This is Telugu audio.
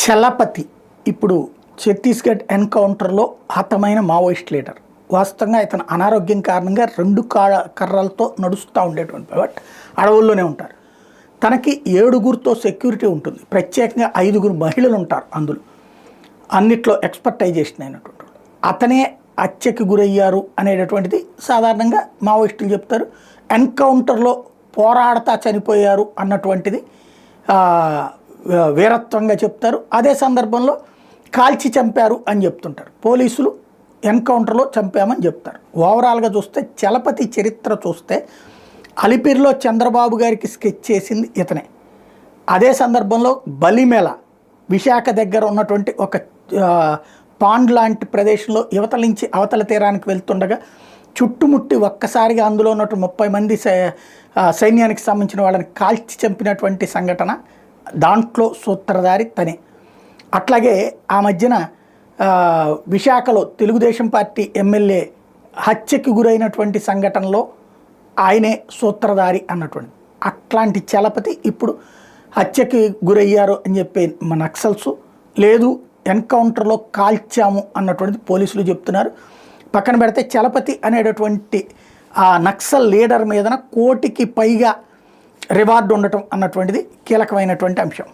చలపతి ఇప్పుడు ఛత్తీస్గఢ్ ఎన్కౌంటర్లో హతమైన మావోయిస్ట్ లీడర్. వాస్తవంగా ఇతను అనారోగ్యం కారణంగా రెండు కర్రలతో నడుస్తూ ఉండేటువంటి, బట్ అడవుల్లోనే ఉంటారు. తనకి 7గురితో సెక్యూరిటీ ఉంటుంది, ప్రత్యేకంగా 5గురు మహిళలు ఉంటారు అందులో, అన్నిట్లో ఎక్స్పర్టైజేషన్ అయినటువంటి. అతనే హత్యకి గురయ్యారు అనేటటువంటిది సాధారణంగా మావోయిస్టులు చెప్తారు. ఎన్కౌంటర్లో పోరాడతా చనిపోయారు అన్నటువంటిది వీరత్వంగా చెప్తారు. అదే సందర్భంలో కాల్చి చంపారు అని చెప్తుంటారు. పోలీసులు ఎన్కౌంటర్లో చంపామని చెప్తారు. ఓవరాల్గా చూస్తే చలపతి చరిత్ర చూస్తే అలిపిరిలో చంద్రబాబు గారికి స్కెచ్ చేసింది ఇతనే. అదే సందర్భంలో బలిమెల విశాఖ దగ్గర ఉన్నటువంటి ఒక పాండ్ లాంటి ప్రదేశంలో యువతల నుంచి అవతల తీరానికి వెళ్తుండగా చుట్టుముట్టి ఒక్కసారిగా అందులో ఉన్నటువంటి 30 మంది సైన్యానికి సంబంధించిన వాళ్ళని కాల్చి చంపినటువంటి సంఘటన, దాంట్లో సూత్రధారి తనే. అట్లాగే ఆ మధ్యన విశాఖలో తెలుగుదేశం పార్టీ ఎమ్మెల్యే హత్యకి గురైనటువంటి సంఘటనలో ఆయనే సూత్రధారి అన్నటువంటి అట్లాంటి చలపతి ఇప్పుడు హత్యకి గురయ్యారు అని చెప్పి నక్సల్స్ లేదు, ఎన్కౌంటర్లో కాల్చాము అన్నటువంటిది పోలీసులు చెప్తున్నారు. పక్కన పెడితే చలపతి అనేటటువంటి ఆ నక్సల్ లీడర్ మీదన 1 కోటికి పైగా రివార్డు ఉండటం అన్నటువంటిది కీలకమైనటువంటి అంశం.